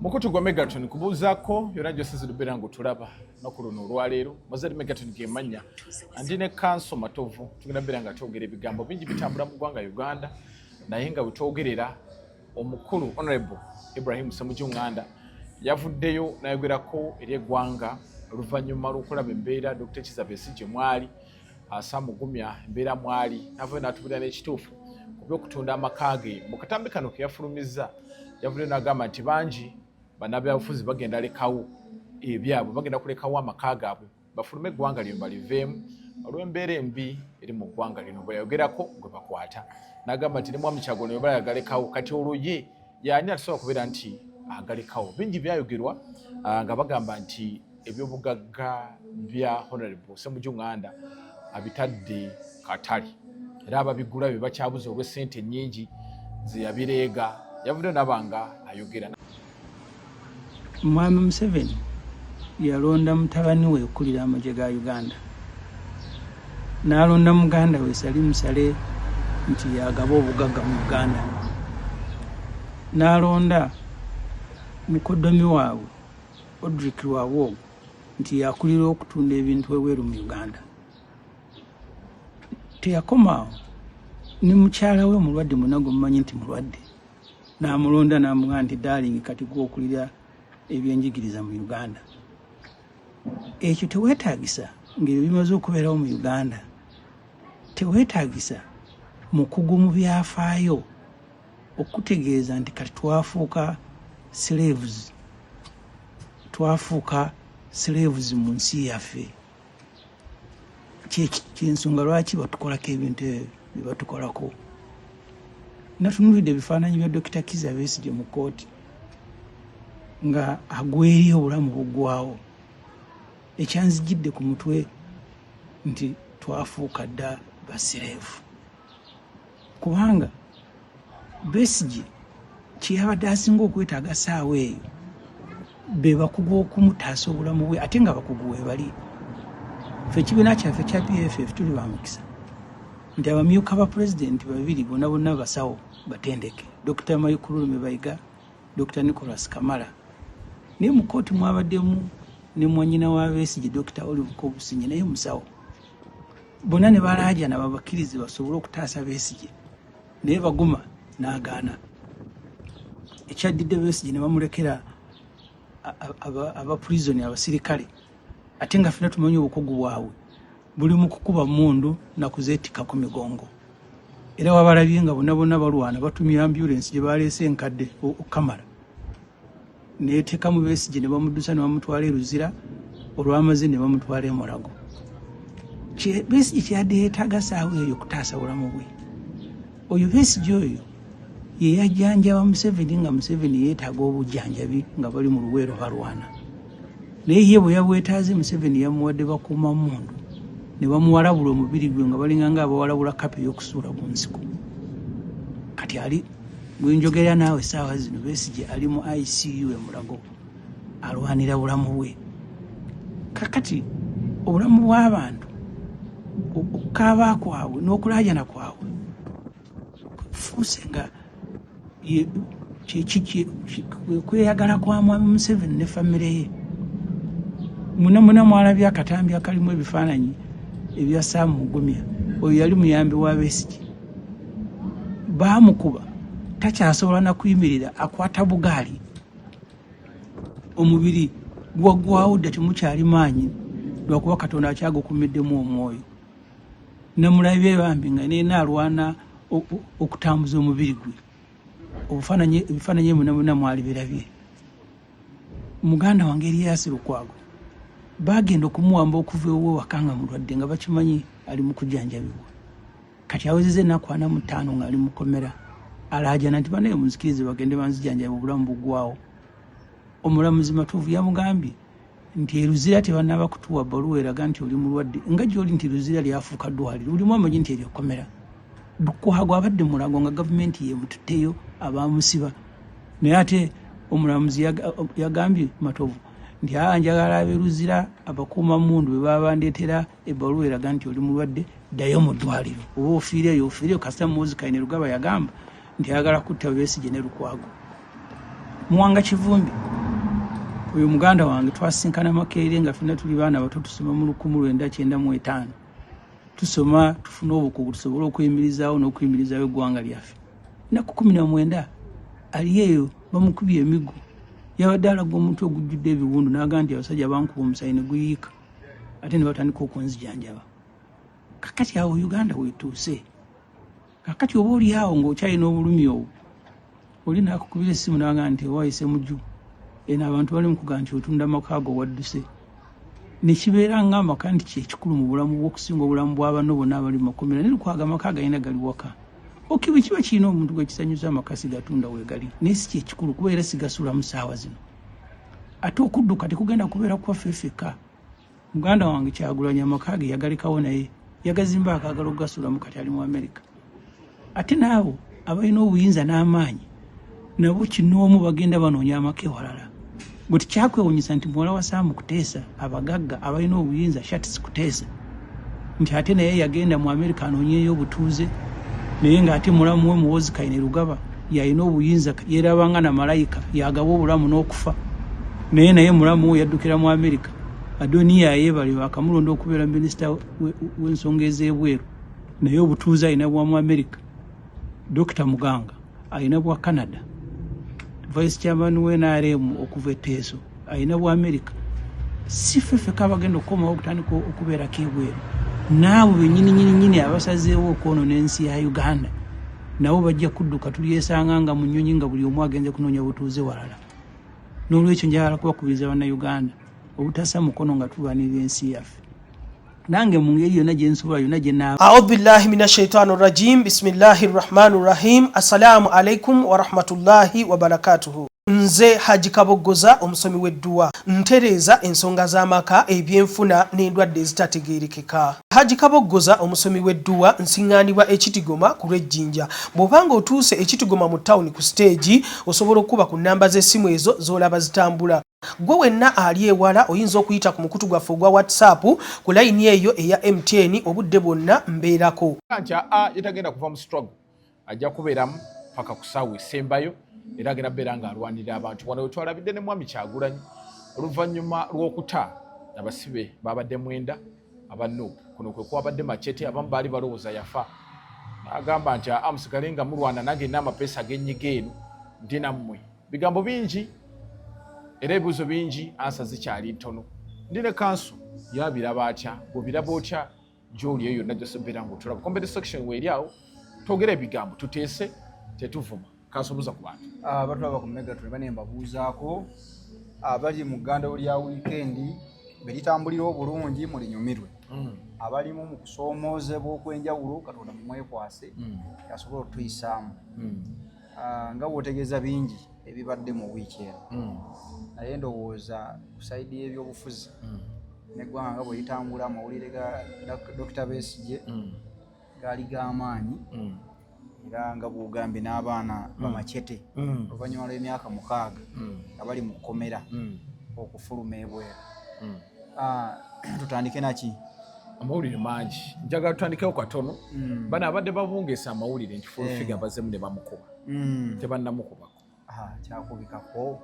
Mukutu gwa Megaton kubuuzako yona gyose zirubera ngu tulaba n'okuluno olwaleero Mozari Megaton gemanya andine kanso matovu tugenda bera nga twogera ebigambo bingi bitambula mu ggwanga Uganda naye nga butwogerera omukulu Honorable Ibrahim Ssemujju Nganda yavuddeyo nayogerako eri eggwanga oluvannyuma lw'okulaba embeera Dr. Kizza Besigye mwali asamugumya embeera mwali navayo n'atubulira n'ekituufu ku by'okutunda amaka ge mu katambi kano ke yafulumizza yavuddeyo n'agamba nti bangi bannabyabufuzi bagenda lekawo ebyabwe bagenda kulekawo amaka gaabwe bafulume eggwanga lino baliveemu olw'embeera embi eri mu ggwanga lino bwe yayogerako gwe bakwata n'agamba nti ne Mwami Kyagulanyi bwe yagalekawo kati olwo ye y'ani atasobola kubeera nti agalekawo bingi byayogerwa nga bagamba nti ebyobugagga bya Honorable Ssemujju Nganda abitadde katale era ababigula bye bakyabuza olw'essente nnyingi ze yabireega yavuddeyo n'abanga ayogera. Mwami Museveni yalonda mutabani we okulira amagye ga Uganda n'alonda muganda we Salim Saleh nti yagaba obugagga mu Uganda n'alonda mukoddomi waabwe Odrick Lwawogo nti yakulira okutunda ebintu ebweru mu Uganda. Teyakomaawo ne mukyala we mulwadde munago mumanyi nti mulwadde n'amulonda n'amugamba nti darling kati gwokulira ebyenjigiriza mu Uganda. Ekyo teweetaagisa ng'ebyo bimaze okubeerawo mu Uganda teweetaagisa mukugu mu byafaayo okutegeeza nti kati twafuuka slaves mu nsi yaffe. Kyensonga lwaki batukolako ebintu ebyo bye batukolako. Natunuulidde ebifaananyi bya Dr. Kizza Besigye mu kooti nga agweri obulamu buggwawo. Ekyanzijjidde ku mutwe nti twafuuka dda basireevu kubanga Besigye kyeyabadde asinga okwetaaga saawa eyo be bakugu okumutaasa obulamu bwe ate nga bakugu we bali. Ffe ekibiina kyaffe kya PFF tuli bamukisa nti abamyuka ba pulezidenti babiri bonna bonna basawo batendeke Dr. Mayikululume Bayiga, Dr. Nicholas Kamala. Naye mu kooti mwabaddemu ne mwannyina wa Besigye Dr. Olive Kobusinyi naye musawo. Bonna ne balaajana babakkirize basobole okutaasa Besigye naye baguma n'agaana. Ekyaddidde Besigye ne bamulekera abapurizoni abasirikale ate nga ffena tumanyi obukugu bwabwe buli mu kukuba mundu na kuzeetika ku migongo. Era wabalabye nga bonna bonna balwana batumya ambulance gye baleese enkadde Kamala neeteeka mu Besigye ne bamuddusa ne bamutwala e Luzira olw'amaze ne bamutwala e Mulago. Besigye kyeyadde yeetaaga saawa eyo okutaasa bulamu bwe. Oyo Besigye oyo ye yajjanjaba Museveni nga Museveni yeetaaga obujjanjabi nga bali mu luweero balwana. Naye ye bwe yabwetaaze Museveni yamuwadde bakuuma mundu ne bamuwalabula omubiri gwe nga balinganga abawalabula kapi ey'okusuula ku nsiko. Kati ali bwenjogera naawe essaawa zino Besigye ali mu ICU e Mulago alwanira bulamu bwe. Kakati obulamu bw'abantu okukaaba kwabwe n'okulaajana kwabwe fuuse nga kweyagala kwa Mwami Museveni ne famire ye. Muna mwalabye akatambi akalimu ebifaananyi ebya Sam Mugumya. Oyo yali muyambi wa Besigye. Baamukuba takyasobola na kuyimirira akwata bugaali omubiri gwaggwawo dda temukyali maanyi lwakuba Katonda akyagukumiddemu omwoyo. Namulabye bambi nga neena alwana okutambuza omubiri gwe. Ebifaananyi muna mwali birabye. Muganda wange Erias Lukwago bagenda okumuwamba okuva ew'ewaka nga mulwadde nga bakimanyi ali mu kujjanjabibwa. Kati awezezza ennaku 45 nga ali mu kkomera alaajana nti banaye munzikirize bagende banzijanjabe obulamu buggwawo. Omulamuzi Matuvu yamugambye nti e Luzira tebannaba kutuwa bbaluwa eraga nti oli mulwadde nga gy'oli nti Luzira lyafuuka ddwaliro lulimu amanyi nti eryo kkomera. Lukwago abadde Mulago nga gavumenti yemututteyo abaamusiba. Naye ate omulamuzi yagambye Matovu nti njagala ab'e Luzira abakuuma mundu bwe baba bandeetera ebbaluwa eraga nti oli mulwadde ddayo mu ddwaliro oba ofiireyo kasita Muhoozi Kainerugaba yagamba nti ayagala kutta Besigye ne Lukwago. Muwanga Kivumbi Oyo muganda wange twasinkana Makerere nga ffenna tuli baana bato tusoma mu 1995. Tusoma tufuna obukugu tusobole okuyimirizaawo n'okuyimirizaawo eggwanga lyaffe. Ennaku 19 ali eyo bamukubye emiggo. Yabadde alaga omuntu ogujjudde ebiwundu n'agamba nti abasajja bankuba omusaayi ne guyiika. Ate ne batandika okunzijanjaba. Kakati awo Uganda weetuuse. Kakati oba oli awo ng'okyalina obulumi obwo. Oli n'akukubira essimu n'agamba nti waayise mujju. Eno abantu bali mu kugamba nti otunda amaka go wadduse. Ne kibeera ng'amaka nti kyekikulu mu bulamu bw'okusinga obulamu bw'abanno bonna abali mu makomera. Ne lukwaga amaka galina gali waka. Okiwe kiba kirina omuntu gwe kisanyusa amaka sigatunda weegali. Naye si kyekikulu kuba era sigasula mu ssaawa zino. Ate okudduka tekugenda kubeera kwaffe ffekka. Muganda wange Kyagulanyi amaka ge yagalekawo naye. Yagazimba akaagala okugasulamu kati ali mu Amerika. Ate naabo abalina obuyinza n'amaanyi nabo kinoomu bagenda banoonya amaka ewalala. Bwe tikyakwewuunyisa nti muwala wa Saamu Kuteesa abagagga abalina obuyinza Shatsi Kuteesa nti ate naye yagenda mu Amerika anoonyeeyo obutuuze naye ng'ate mulamu we Muhoozi Kainerugaba yalina obuyinza yeerabanga na malayika yagaba obulamu n'okufa naye mulamu we yaddukira mu Amerika. Adoniya yeebale bakamulonda okubeera minisita w'ensonga ez'ebweru naye obutuuze alina bwa mu Amerika. Dr. Muganga alina bwa Canada. Vice Chairman w'NRM okuva e Teso alina bwa Amerika. Si ffeffe kabagenda okukomawo okutandika okubeerako ebweru. Naabo bennyini abasazeewo okwonoona ensi ya Uganda nabo bajja kudduka tulyesanga nga mu nnyonyi nga buli omu agenze kunoonya butuuze walala. N'olwekyo njagala kubakubiriza bannayuganda obutassa mukono nga tulwanirira ensi yaffe. Nange mu ngeri yonna gye nsobola yonna gye naaba. A'udhu billahi minash shaitani rajim. Bismillahir rahmanir rahim. Assalamu alaikum wa rahmatullahi wa barakatuhu. Nze Haji Kabogoza omusomi w'edduwa ntereeza ensonga z'amaka ebyenfuna n'endwadde ezitategeerekeka. Haji Kabogoza omusomi w'edduwa nsiŋŋaanibwa Ekitigoma ku Lwejjinja. Bw'obanga otuuse Ekitigoma mu ttawuni ku siteegi osobola okuba ku nnamba z'essimu ezo z'olaba zitambula. Gwe wenna ali ewala oyinza okuyita ku mukutu gwaffe ogwa WhatsApp ku layini eyo eya MTN obudde bwonna mbeerako. Nti yetagenda kuva mu struggle ajja kubeeramu paka ku ssaawa esembayo era agenda beera ng'alwanirira abantu. Wano we twalabidde ne Mwami Kyagulanyi oluvannyuma lw'okuta abasibe babadde 9 abannuupu. Kuno kwe kwabadde Machete abamu baali balowooza yafa. N'agamba nti musigale nga mulwana nange nina amapeesa ag'ennyiga eno ndi nammwe. Bigambo bingi era ebibuuzo bingi ansa zikyali ntono. Ndi ne kanso yabiraba atya bw'obiraba otya gy'oli eyo yonna gy'ose beera ng'otulaba. Comment section weeri awo twogera ebigambo tuteese tetuvuma. Kansobuza ku bantu. Batulaba ku Megatron bane mbabuuzaako abali mu ggandalo lya wiikendi belitambulira obulungi mulinyumirwe. Abalimu mu kusoomoozebwa okw'enjawulo Katonda mumwekwase asobola okutuyisaamu. Nga bw'otegeeza bingi ebibadde mu wiiki eno. Naye ndowooza ku sayidi y'ebyobufuzi n'eggwanga nga bwe litambula amawulire ga Dr. Besigye gaali g'amaanyi era nga bw'ogambye n'abaana bamachete oluvannyuma lw'emyaka 6 nga bali mu kkomera okufuluma ebweru. Tutandike naki? Amawulire mangi. Njagala tutandikewo katono. Bano abadde babungeesa amawulire nti Full-Figure bazzemu ne bamukuba. Tebannamukubako. Kyakubikako.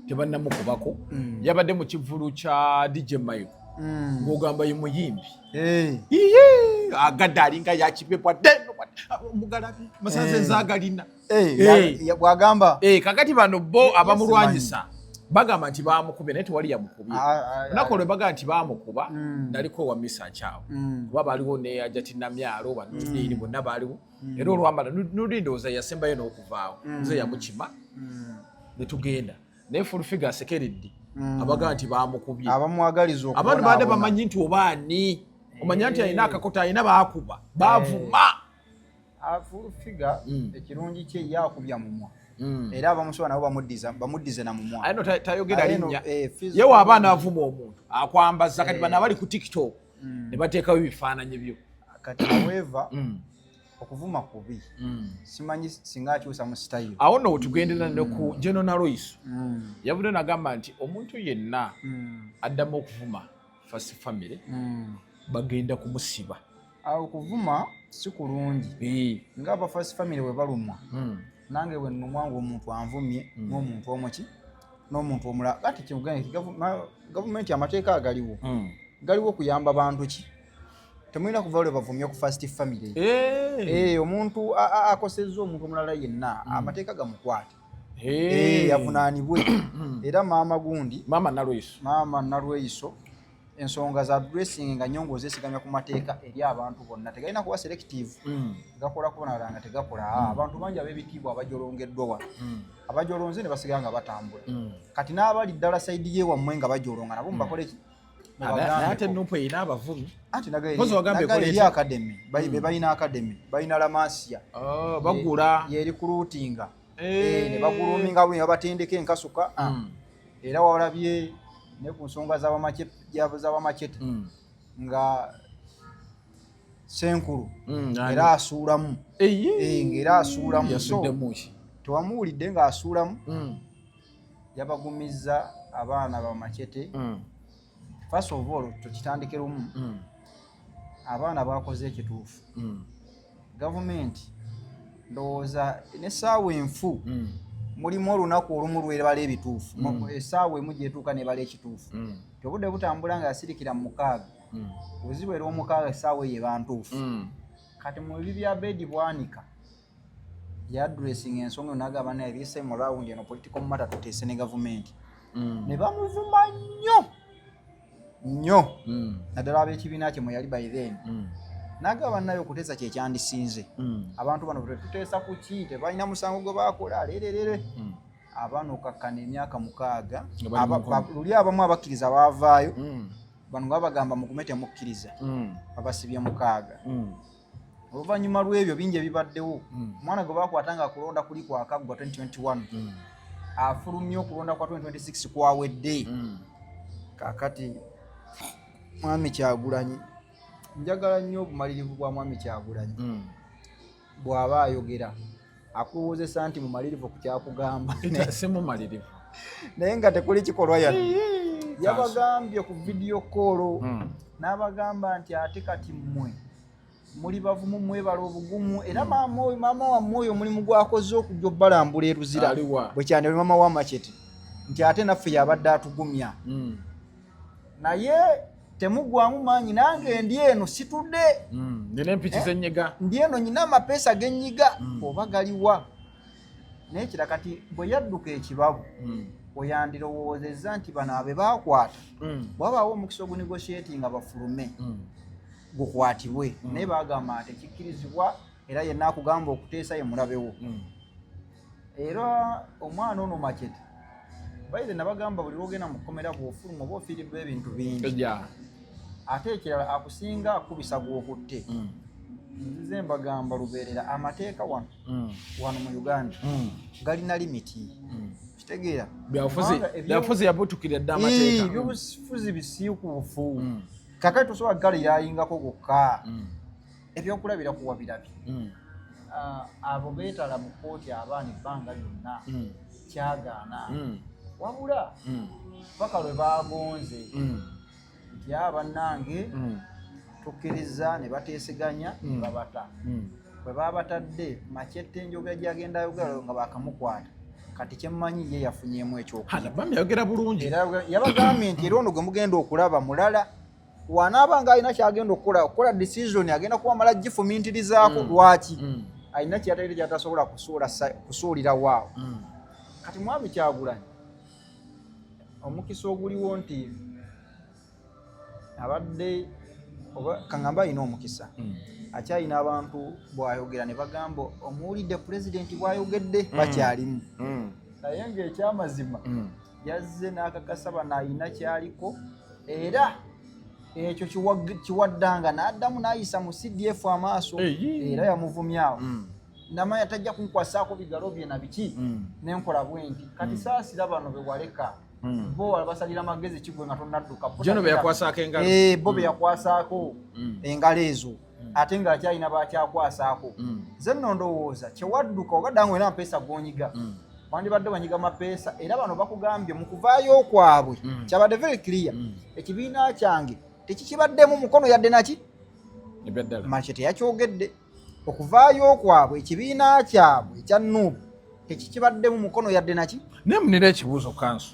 Tebannamukubako. Yabadde mu kivulu kya DJ Mike. Ng'ogamba ye muyimbi. Agadde alinga yakipepwa deno mugalabi masaze nzagalina. Bwagamba. Kakati bano bo abamulwanyisa bagamba nti bamukubye naye tewali yamukubye. Nakolwe bagamba nti bamukuba naliko wa misa kyawo. Kuba baaliwo ne Ajati Namyalo banudiri bonna baaliwo. Era olwambala nulindooza yasembayo n'okuvaawo. Nze yamukima ne tugenda. Naye Full-Figure asekeredde abagamba nti bamukubye. Abamwagaliza okuba. Abantu baade bamanyi nti obaani. Omanya nti alina akakota alina baakuba. Baavuma. Full-Figure ekirungi kye yakubya mumwa. Era abamusoba nabo bamuddize na mumwa. Ayino tayogera linnya. Yewe abaana avuma omuntu akwambaza kati bana bali ku TikTok ne bateekawo ebifaananyi byo. Kati however okuvuma kubi. Simanyi singa akyusa mu style. Awo nno tugendera ne ku General Royce. Yavudde n'agamba nti omuntu yenna addamu okuvuma First Family bagenda kumusiba. Awo okuvuma si kulungi. Ng'aba First Family bwe balumwa. Nange bwe nnumwa ng'omuntu anvumye n'omuntu omuki n'omuntu omulala kati gavumenti amateeka agaliwo galiwo kuyamba bantu ki temulina kuva lwe bavumye ku first family omuntu akosezza omuntu omulala yenna amateeka gamukwate yavunaanibwe era maama nalweiso ensonga za dressing nga nyongo zesigamya ku mateeka eri abantu bonna tegalina kuba selective gakola kubonala nga tegakola abantu bangi ab'ebitiibwa abajolongeddwa wano abajolonze ne basigala nga batambula kati n'abali ddala sayidi ye wammwe nga bajolonga nabo mubakole ki ate nupu erina abavumi anti nageri academy balina academy balina lamasia bagula ye recruitinga ne baguluminga bwe babatendeka enkasuka era walabye ne ku nsonga z'abamachete nga senkulu era asuulamu ng'era asuulamu tewamuwulidde ng'asuulamu yabagumiza abaana bamachete first of all tukitandike lumu abaana bakoze ekituufu gavumenti ndowooza n'essaawa enfu mulimu olunaku olumu lwebala ebituufu essaawa emu gyetuuka nebala ekituufu tobudde butambula nga yasirikira mu 6 bweziwera omukaaga essaawa eyo eba ntuufu kati mu bibi bya bedi bwanika yadressing ensonga nagaba naye this time around eno political matter tuteese ne gavumenti ne bamuvuma nnyo naddala ab'ekibiina kye mwe yali by then nagaba nayo okuteesa kyekyandisinze abantu bano tetuteesa ku ki tebalina musango gwe bakola leererere abaana okakkana emyaka 6 luli abamu abakkiriza baavaayo bano nga bagamba mugume temukkiriza babasibye 6 oluvannyuma lw'ebyo bingi ebibaddewo omwana gwe bakwatanga akulonda kuli kwakaggwa 2021 afulumye okulonda kwa 2026 kwawedde kakati mwami Kyagulanyi njagala nnyo obumalirivu bwa mwami Kyagulanyi bw'aba ayogera akuwoozesa nti mumalirivu ku kyakugamba simumalirivu naye nga tekuli kikolwa yadde yabagambye ku vidiyo koolo n'abagamba nti ate kati mmwe muli bavumu mwebala obugumu era maama wammwe oyo omulimu gwakoze okujja obalambula eruzira bwe kyane maama wa Machete nti ate naffe yabadde atugumya naye temugwamu maanyi nange ndi eno situdde ndina empiki z'ennyiga ndi eno nyina amapeesa g'ennyiga oba galiwa naye kira kati bwe yadduka ekibabu oyandirowoozezza nti bano abe baakwata bwabaawo omukisa ogunegotiating nga bafulume gukwatibwe naye baagamba nti ekikkirizibwa era yenna akugamba okuteesa ye mulabewo era omwana ono Machete bayize nabagamba buli lwogenda mu kkomera bw'ofuluma oba ofiiriddwa ebintu bingi ate ekirala akusinga akubisa gw'okutte nzize mbagamba lubeerera amateeka wano mu Uganda galina limiti kitegeera byabufuzi yabutukira dda amateeka ebyobufuzi bisiikuufu kakati tosobola galayingako gokka ebyokulabira kuwa birabye abo beetala mu kooti abaana ebbanga lyonna kyagaana wabula paka lwe bagonze nti bannange tukkiriza ne bateeseganya ne babata bwe babatadde Machete enjoga gyagenda ayogera nga bakamukwata kati kyemmanyi ye yafunyemu ekyokubambi yayogera bulungi yabagambye nti era ono gwe mugenda okulaba mulala wanaabanga alina kyagenda okukola decision agenda kuba mala gifumintirizaako lwaki alina kyataire kyatasobola kusuulira waawo kati mwami Kyagulanyi omukisa oguliwo nti abadde oba kangamba alina omukisa akyalina abantu bw'ayogera ne bagamba omuwulidde pulezidenti bw'ayogedde bakyalimu naye ng'ekyamazima yazze n'akakasa bano alina kyaliko era ekyo kiwaddanga n'addamu n'ayisa mu CDF amaaso era yamuvumyawo namanya tajja kunkwasaako bigalo bye na biki n'enkola bwenti kati saasira bano be waleka bo basalira magezi kigwe nga tonnadduka jono be yakwasaako engalo bo be yakwasaako engalo ezo ate nga akyalina bakyakwasaako ze nno ndowooza kyewadduka ogaddangu era amapeesa gonyiga wandibadde banyiga amapeesa era bano bakugambye mu kuvaayo kwabwe kyabadde very clear ekibiina kyange tekikibaddemu mukono yadde naki Machete yakyogedde okuvaayo kwabwe ekibiina kyabwe ekya Nuupu tekikibadde mu mukono yadde naki nemunira ekibuuzo kanso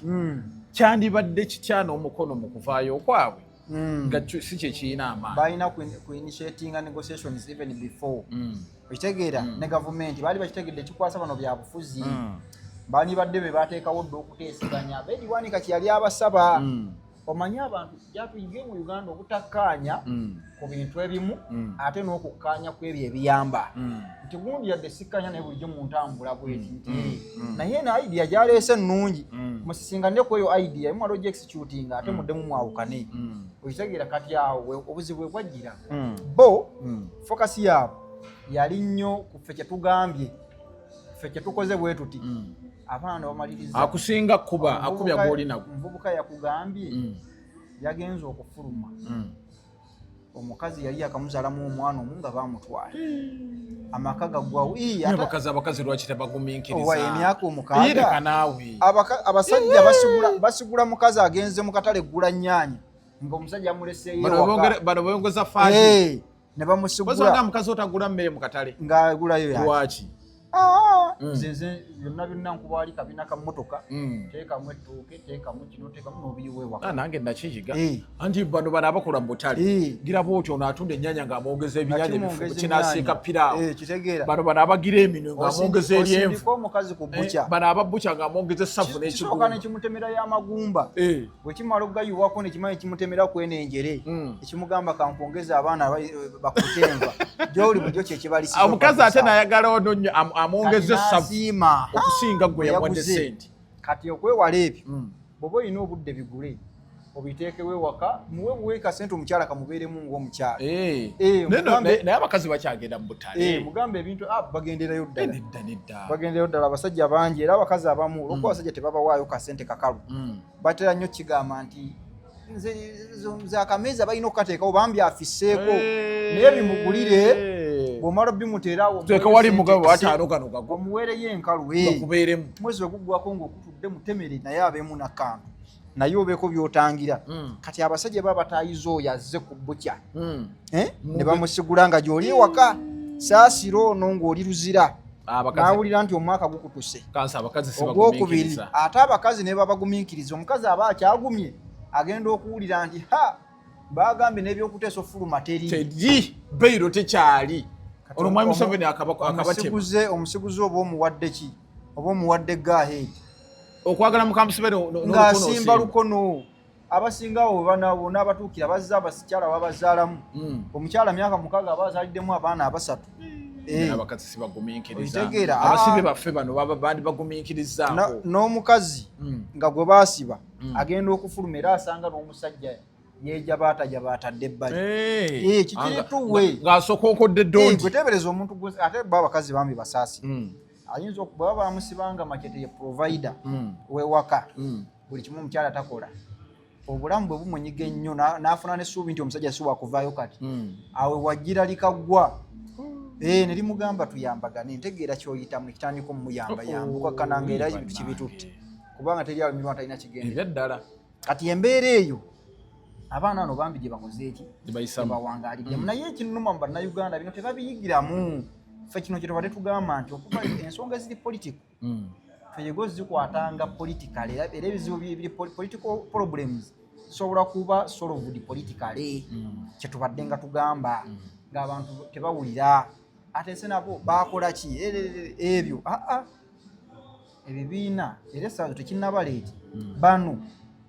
kyandibadde kityana omukono mu kuvaayo okwabwe nga si kyekirina amaanyi balina kuinitiatinga negotiations even before okitegeera ne gavumenti baali bakitegedde ekikwasa bano byabufuzi bandibadde be bateekawo dde okuteeseganya beediwani kati yali abasaba omanye abantu gyatuyige mu Uganda obutakkaanya ku bintu ebimu ate n'okukkaanya ku ebyo ebiyamba nti gundi yadde sikkanya naye bulijjo mu ntambula bweti nti naye na idea gyaleese nnungi musisinganire ku eyo idea emu waliwo gyexecutinga ate muddemu mwawukane okitegeera kati awo obuzibu bwe bwajjira bo fokasi yaabwe yali nnyo ku ffe kyetugambye ffe kyetukoze bwe tuti abaana bamaliriza akusinga kuba akubya gwolinago omuvubuka yakugambye yagenza okufuluma omukazi yali yakamuzaalamu omwana omu nga bamutwala amaka gaggwawo abakazi lwaki tebagumiikiriza emyaka omukaaga abasajja basigula mukazi agenze mu katale eggula nnyaanya ng'omusajja amuleseeyo bano bongeza faati ne bamusigula mukazi otagula mmere mu katale ng'agulayo lwaki nze byonna byonna nkubaali kabina ka mmotoka teekamu ettooke teekamu kino teekamu n'obiyiweewaka nange nakiyiga anti bano abakola mu butale giraba otyo onaatunda ennyanya ng'amwongeza ebinyanya ebifuku kinasiika piraawo bano abagira eminwe ng'amwongeza eryenvu omukazi ku buca bano ababuca ng'amwongeza essavu n'ekisooka nekimutemera y'amagumba bwe kimala okugayiwako nekimanyi kimutemera kwenenjere ekimugamba kankwongeza abaana bakutenva gyoli bulijjo kyekibalisiza omukazi ate nayagala ono nnyo amwongeza essavu okusinga gwe yawadde sente kati okwewala ebyo bw'oba olina obudde bigule obiteekewo ewaka muwe kasente omukyala kamubeeremu ng'omukyala naye abakazi bakyagenda mu butale mugambe ebintu bagenderayo ddala abasajja bangi era abakazi abamu olwokuba abasajja tebabawaayo kasente kakalu batera nnyo kigamba nti nze akameeza balina okukateekawo bambi afisseeko naye bimugulire bw'omala bimuteerawo teeka wali mugabo ataano gano gago omuweereyo enkalu bakubeeremu mwezi ogugwako ng'okutudde mutemere naye abeemu nakantu naye obeeko by'otangira kati abasajja baba bataayiza oyo azze ku bukya ne bamusigula nga gy'oli ewaka saasira ono ng'oli luzira n'awulira nti omwaka gukutuse ogwokubiri ate abakazi ne babagumiikiriza omukazi aba akyagumye agenda okuwulira nti bagambye n'ebyokuteesa ofuluma teri beiro tekyali olwo mwami Museveni akabatema omusiguze oba omuwadde ki oba omuwadde gaheedi okwagala muka Museveni ng'asimba lukono abasingawo banabo n'abatuukira bazza abasikyala babazaalamu omukyala myaka 6 aba azaaliddemu abaana 3 abakazi sibagumiikiriza abasibe baffe bano bandi bagumiikirizaako n'omukazi nga gwe baasiba agenda okufuluma era asanga n'omusajja yejabaatajabaatadde ebbali kikirituwe ng'asokookodde ddondi gweteebereza omuntu ate ba abakazi bambi basaasi ayinza okuba bamusibanga makete ye provider wewaka buli kimu omukyala takola obulamu bwe bumunyiga ennyo n'afuna n'essuubi nti omusajja si wakuvaayo kati awe wajjira likaggwa ne limugamba tuyambagane ntegeera kyoyitamu nekitandika omuyambayamba okakkananga era ebintu kibitutte kubanga teri awo emirwa talina kigendeddala kati embeera eyo abaana bano bambi gye bakoze eki bawangaalidde naye ekinuma mu bannayuganda bino tebabiyigiramu ffe kino kye tubadde tugamba nti okuva ensonga eziri politiko feyego zikwatanga political era ebizibu biri political problems sobola kuba solved politically kye tubadde nga tugamba ng'abantu tebawulira ate se nabo bakola ki ebyo ebibiina era essaawa tekinnabaleeti bano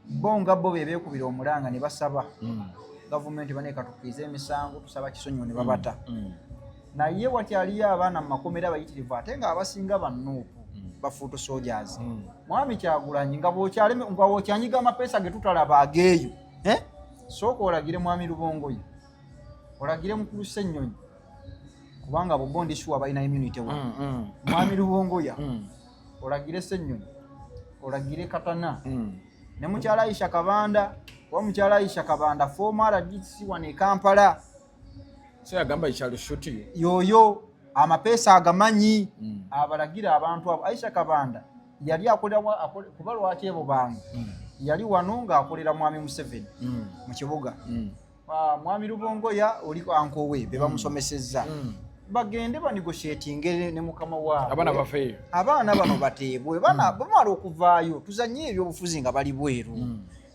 bonga bo bebeekubira omulanga ne basaba gavumenti baneekatukkiriza emisango tusaba kisonyiwo ne babata naye wakyaliyo abaana mu makomera abayitirivu ate nga abasinga bannuupu bafuuto soldiers mwami Kyagulanyi nga bw'okyanyiga amapeesa ge tutalaba ageeyo sooka olagire mwami Lubongoyo olagire mukulu Ssennyonyi kubanga bobondi shuwa balina immunity wa mwami Lubongoya olagire Ssennyonyi olagire Katana ne mukyala Aisha Kabanda wa mukyala Aisha Kabanda former RDC wane Kampala agamba ikyalo shuti yoyo amapeesa agamanyi abalagira abantu abo Aisha Kabanda yali akolera kuba lwaki ebo bange yali wano ng'akolera mwami Museveni mu kibuga mwami Lubongoya oli ankowe be bamusomesezza bagende banegotiatinge ne mukama waabwe abaana bafeeyo abaana bano bateebwe bamala okuvaayo tuzanye ebyobufuzi nga bali bweru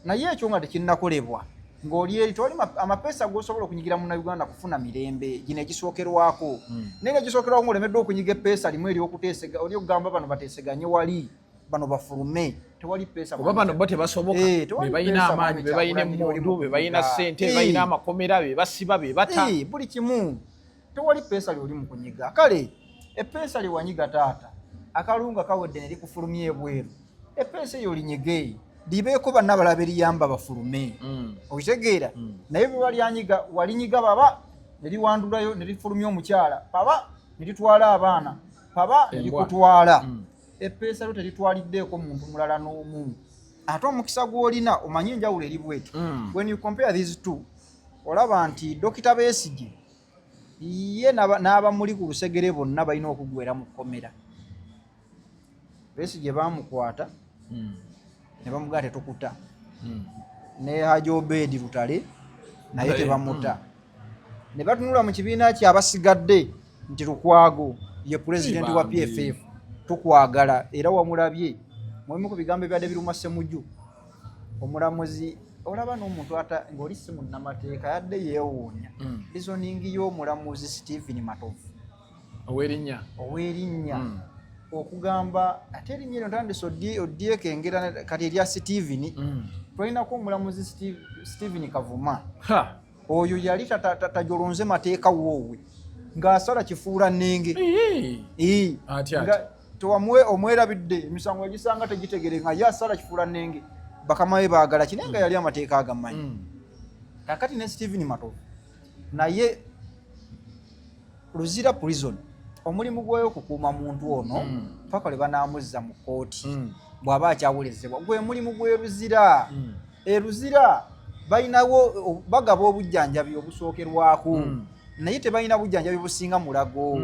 naye ekyo nga tekinnakolebwa ng'oli eri tewali amapeesa g'osobola okunyigira munnayuganda kufuna mirembe gino egisookerwako naye nga gisookerwako ng'olemeddwa okunyiga epeesa limu ery'okuteesega oli okugamba bano bateeseganye wali bano bafulume tewali peesa oba bano bo tebasoboka be balina amaanyi be balina emmundu be balina ssente be balina amakomera be basiba be bata buli kimu tewali peesa lyoli mu kunyiga kale epeesa lyewanyiga taata akalunga kawedde ne likufulumya ebweru epeesa eyo linyige libeeko bannabalabe liyamba bafulume okitegeera naye bwe walyanyiga walinyiga baba ne liwandulayo ne lifulumya omukyala baba ne litwala abaana baba ne likutwala epeesa lyo teritwaliddeeko muntu mulala n'omu ate omukisa gw'olina omanyi enjawulo eri bwetu when you compare these two olaba nti Dokita Besigye ye n'abamuli ku lusegere bonna balina okugwera mu kkomera Besigye baamukwata ne bamugaa tetukuta ne Haji Obedi Lutale naye tebamuta ne batunula mu kibiina kye abasigadde nti Lukwago ye pulezidenti wa PFF tukwagala era wamulabye mulimu ku bigambo ebyadde biruma Ssemujju omulamuzi olaba n'omuntu ata ng'oli si munnamateeka yadde yeewuunya lizoningi y'omulamuzi Stephen Matovu ow'erinnya okugamba ate erinnya eryo ntandise oddyeko engera kati erya Stephen twalinako omulamuzi Stephen Kavuma oyo yali tajolonze mateeka woowe ng'asala kifuula nnenge tewamuwe omwerabidde emisango egisanga tegitegere nga ye asala kifuula nnenge bakama we baagala kine nga yali amateeka agamanyi kakati ne Stephen Matovu naye Luzira prison omulimu gwayo okukuuma muntu ono paka lwe banaamuzza mu kkooti bw'aba akyawulizibwa gwe mulimu gwe Luzira Luzira balinawo bagaba obujjanjabi obusookerwako naye tebalina bujjanjabi businga mulago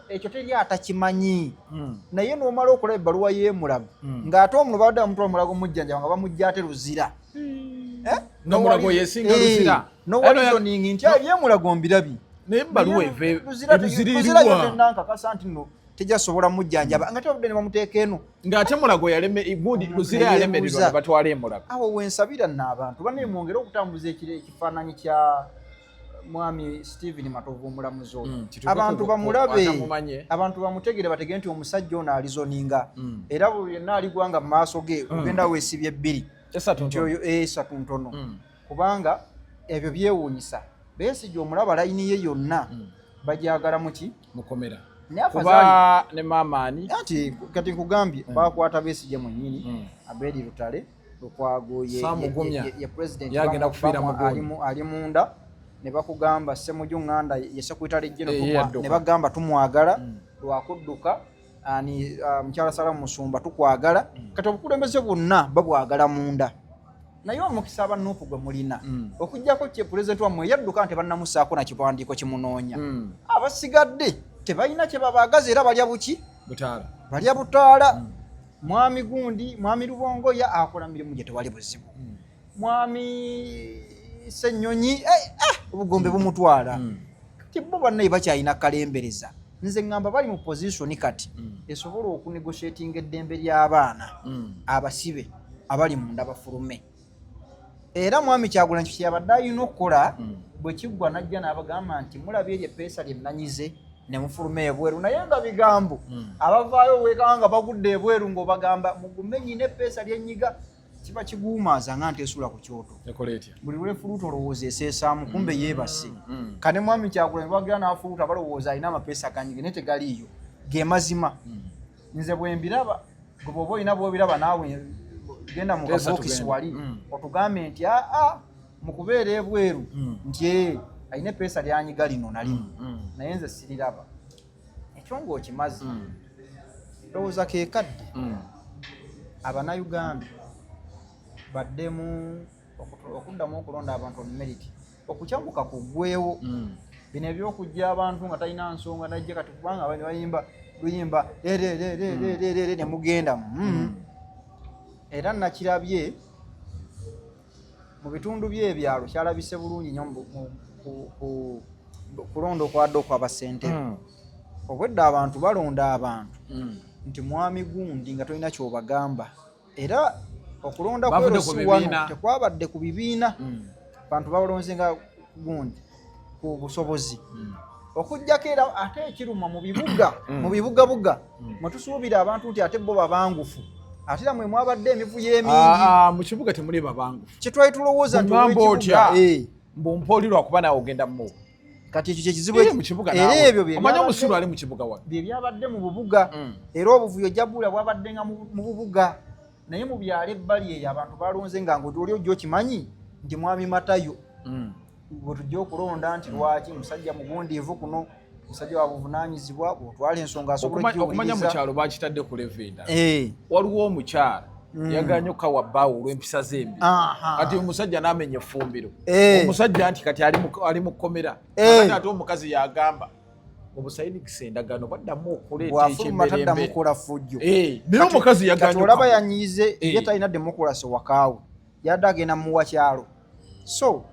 ekyo teri atakimanyi naye n'omala okulaba ebbaluwa y'emulago ng'ate omuno badde bamutwala mulago mujjanjaba nga bamujja ate Luzira n'omulago yesinga Luzira nowalizoningi nti ebyemulago mbirabi naye ebbaluwa Luzira yotenankakasa nti nno tejasobola mujjanjaba nga tebabudde ne bamuteeka eno ng'ate mulago Luzira yalemererwa ne batwala emulago awo wensabira n'abantu baneemwongera okutambuza ekifaananyi kya mwami Stephen Matovu omulamuzi oyo abantu bamulabe abantu bamutegere bategere nti omusajja ono alizoninga era buli yenna aligwanga mu maaso ge ogenda weesibye ebbiri nti oyo esatu ntono kubanga ebyo byewuunyisa Besigye omulaba layini ye yonna bajagala muki mukomera kuba ne maamaani ati kati nkugambye bakwata Besigye mwennyini Abedi Lutale Lukwago ye president yagenda kufiira mu ali munda ne bakugamba Ssemujju Nganda yese kuyitala ejjeno ne bagamba tumwagala lwakudduka ani mukyala Salamu Musumba tukwagala kati obukulembeze bwonna babwagala munda naye omukisa abanuupu gwe mulina okujjako kye pulezidenti wammwe yadduka nti bannamusaako na kiwandiiko kimunoonya abasigadde tebalina kye babaagaza era balya buki balya butaala mwami gundi mwami Lubongoya akola mirimu gye tewali buzibu mwami Ssenyonyi obugombe bumutwala kati bo bannaye bakyalina kalembereza nze ngamba bali mu position kati esobola okunegotiatinga eddembe ly'abaana abasibe abali munda bafulume era mwami Kyagulanyi kyabadde alina okukola bwe kiggwa najja n'abagamba nti mulabye eryo epeesa lye nanyize ne mufulume ebweru naye nga bigambo abavaayo weekanga nga bagudde ebweru ng'obagamba mugumenyi n'epeesa lyenyiga kiba kiguumaaza nga nteesula ku kyoto buli lwefuluuta olowooza eseesaamu kumbe yeebase kane mwami Kyagulanyi bagira n'afuluuta balowooza alina amapeesa ganyige naye tegaliiyo ge mazima nze bwe mbiraba gwe bw'oba olina bw'obiraba naawe genda mu kabookisi wali otugambe nti mu kubeera ebweru nti alina epeesa lyanyiga lino na lino naye nze siriraba ekyo ng'okimaze lowooza keekadde Abanayuganda baddemu okuddamu okulonda abantu on merit okukyambuka kuggweewo bino ebyokujja abantu nga talina nsonga najja kati kubanga abandi bayimba luyimba ne mugenda era nakirabye mu bitundu by'ebyalo kyalabise bulungi nnyo kulonda okwadde okwaba ssentebe obwedda abantu balonda abantu nti mwami gundi nga tolina kyobagamba era okulonda kwerosi wano tekwabadde ku bibiina abantu balonze nga gundi ku busobozi okujjako era ate ekiruma mu bibugabuga mwetusuubira abantu nti ate bo babangufu ate era mwe mwabadde emivuyo emingi mu kibuga temuli babangufu kyetwali tulowooza nti olw'ekibuga mbumpoolirwa kuba nawe ogenda mu kati ekyo kyekizibu era ebyo omanya omusiru ali mu kibuga wa bye byabadde mu bubuga era obuvuyo jabula bwabadde nga mu bubuga naye mu byalo ebbali eyo abantu balonze nga oli ojja okimanyi nti mwami Matayo bwe tujja okulonda nti lwaki musajja mugundiivu kuno musajja wa buvunaanyizibwa bwotwala ensonga asobola okumanya mu kyalo bakitadde ku levenda waliwo omukyala yaganye okawa bbaawo olw'empisa zembi kati omusajja n'amenya effumbiro omusajja nti kati ali mu kkomera ate omukazi yagamba obusayinigisa endagano baddamu okuleeta ekyemirembe fujjo naye omukazi yaganye olaba yanyiize ye talina demokolasi wakaawe yadde agenda muwa kyalo so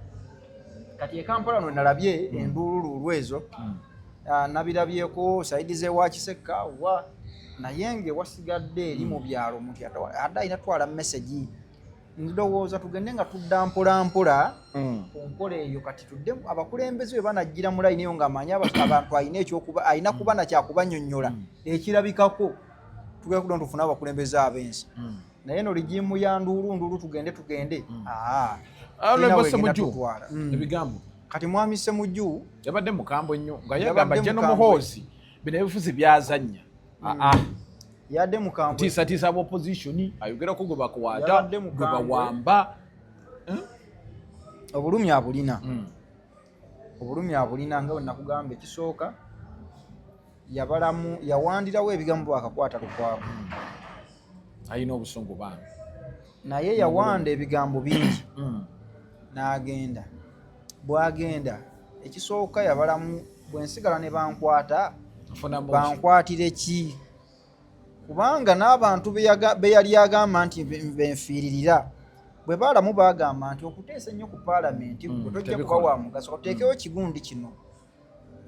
kati ekampala no nalabye enduululuulu ezo nabirabyeko sayidi zewakisekka wa naye ng'ewasigadde eri mu byalo omuntu adde alina twala mesegi ndowooza tugende nga tudda mpolampola ku nkola eyo kati tudde abakulembeze bwe banajjira mu layini eyo ng'amanyi abantu alina kuba nakyakubannyonnyola ekirabikako tugenda kuda tufune abakulembeze ab'ensi naye no ligimu ya nduulunduulu tugende ebigambo kati mwami Ssemujju yabadde mukambwe nnyo nga yagamba jja n'omuhoozi bino ebifuzi byazannya yadde mukambwe tiisatiisa ab'opposition ayogerako gwe bakwata gwe bawamba obulumi abulina nga bwe nakugamba ekisooka yawandirawo ebigambo bwakakwata lukwago alina obusungu bange naye yawanda ebigambo bingi n'agenda bwagenda ekisooka yabalamu bwensigala ne bankwata bankwatire ki kubanga n'abantu be yali agamba nti benfiiririra bwe baalamu bagamba nti okuteesa ennyo ku paalamenti tojja kuba wa mugaso oteekewo ekigundi kino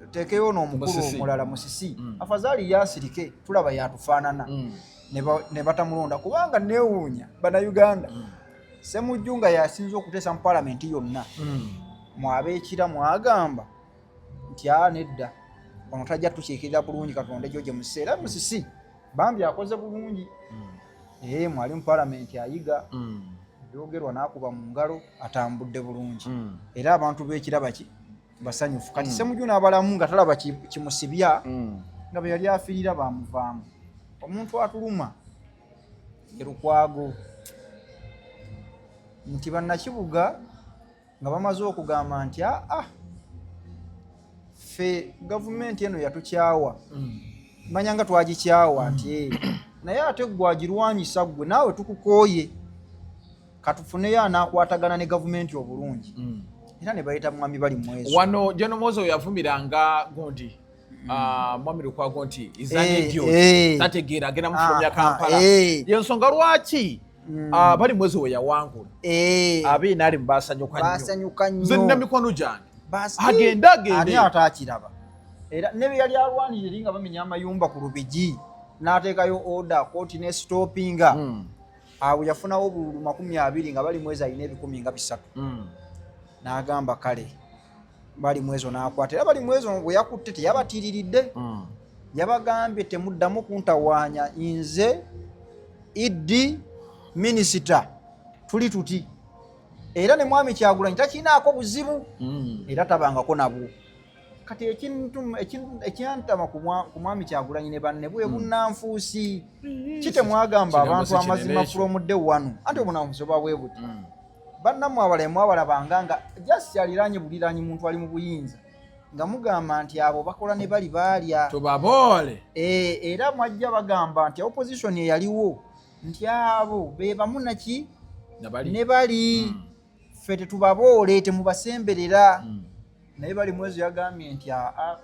oteekeyo n'omukulu omulala Musisi afazaali yasirike tulaba yatufaanana ne batamulonda kubanga neewuunya bannayuganda Ssemujju nga yasinze okuteesa mu paalamenti yonna mwabeekira mwagamba nti nedda ono tajja tukiikirira bulungi Katonda ejjo gye museera Musisi bambi akoze bulungi mwali mu paalamenti ayiga byogerwa n'akuba mu ngalo atambudde bulungi era abantu beekiraba basanyufu kati Ssemujju n'abalamu nga talaba kimusibya nga bwe yali afiirira bamuvaamu omuntu atuluma ye Lukwago nti bannakibuga nga bamaze okugamba nti ffe gavumenti eno yatukyawa manya nga twagikyawa nti naye ate gwagirwanyisa gwe naawe tukukooye katufuneyo anaakwatagana ne gavumenti obulungi era ne bayita mwami bali mwezo wano Jenomozo yavumiranga gundi mwami Lukwago nti izanyedio tategeera agenda mufulumya Kampala yensonga lwaki bali mwezi we yawangula abeena ali mbasanyuka nnyo nze nina mikono gyange agenda ani ataakiraba era ne bye yali alwanira eri nga bamenya amayumba ku Lubigi n'ateekayo order kooti ne stoppinga awo yafunawo obululu 20 nga bali mwezi alina 13 n'agamba kale bali mwezo n'akwata era bali mwezo bwe yakutte teyabatiiriridde yabagambye temuddamu kuntawaanya nze Idi minisita tuli tuti era ne mwami Kyagulanyi takinaako buzibu era tabangako nabwo kati ekyantama ku mwami Kyagulanyi ne banne bwe bunnanfuusi kitemwagamba abantu amazima from day one anti obunanfuusi bwa bwe buti bannammwe abalemu abalabanga nga just aliraanye buliraanyi muntu ali mu buyinza nga mugamba nti abo bakola ne bali baalya tubaboole era mwajja bagamba nti opposition eyaliwo nti abo be bamu naki ne bali ffe tetubaboole temubasemberera naye bali mwezi yagambye nti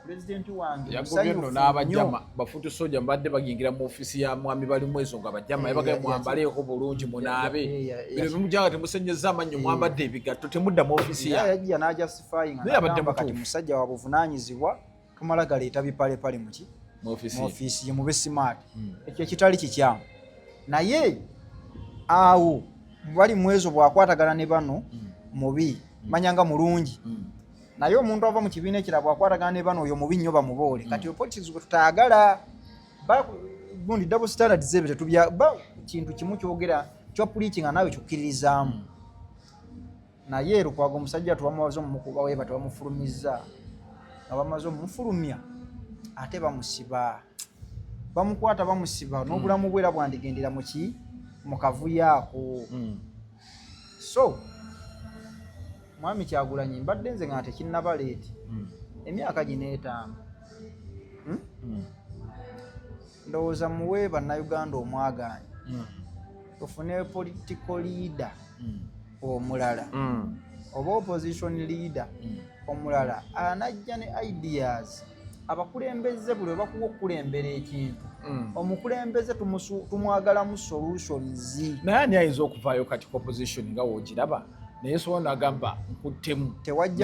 pulezidenti wange yagobye nno n'abajama bafutu soja mbadde bagingira mu ofisi ya mwami bali mwezo nga bajama yabagaye mwambaleeko bulungi munaabe bino bimujanga temusenyeza amannyo mwambadde ebigatto temudda mu ofisi yajja n'ajustifying kati musajja wa buvunaanyizibwa tumala galeeta bipalepale muki mu ofisi ye mube smart ekyo ekitali kikyamu naye awo bali mwezo bwakwatagana ne bano mubi manyanga mulungi naye omuntu ava mu kibiina ekirala bwakwatagana ne bano oyo mubi nnyo bamuboole kati politics gwe tutayagala gundi double standards zebe tetubya kintu kimu kyogera kyopuliikinga naawe kyokkirizaamu naye Lukwago omusajja tubamaze omukuba weba tebamufulumizza nga bamaze omufulumya ate bamusiba bamukwata bamusiba n'obulamu bwera bwandigendera mu kavuyaako so mwami Kyagulanyi mbadde nze nga tekinnaba leeti emyaka gino 5 ndowooza muwe bannayuganda omwagaanyi tufune political leader omulala oba opposition leader omulala anajja ne ideas abakulembeze buli we bakuwa okukulembera ekintu omukulembeze tumwagalamu solutions naye ani ayinza okuvaayo kati opposition nga woogiraba naye soona agamba nkuttemu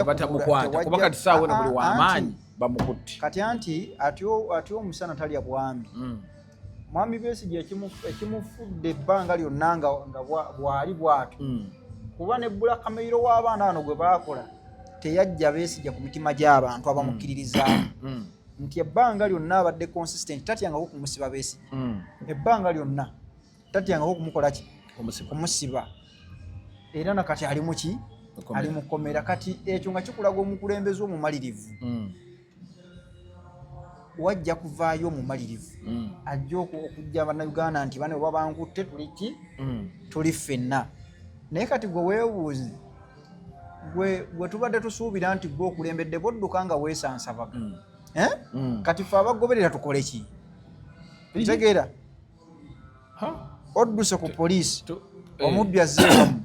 batamukwata kuba kati saawe na buli w'amaanyi bamukutte kati anti ati omusana talya bwami mwami Besigye ekimufudde ebbanga lyonna nga bwali bw'atyo kuba nebbula kameiro w'abaana bano gwe baakola teyajja Besigye ku mitima gy'abantu abamukkiririza nti ebbanga lyonna abadde consistent tatyangako kumusiba Besigye ebbanga lyonna tatyangako kumukola ki kumusiba era nakati ali muki ali mukomera kati ekyo nga kikulaga omukulembeze omumalirivu wajja kuvaayo omumalirivu ajja okujja bannayuganda nti bane oba bankutte tuliki tuli ffenna naye kati gwe weebuuze gwe tubadde tusuubira nti gwe okulembedde bodduka nga weesansabaga kati ffe abagoberera tukole ki ntegeera odduse ku poliisi omubbi azzeekamu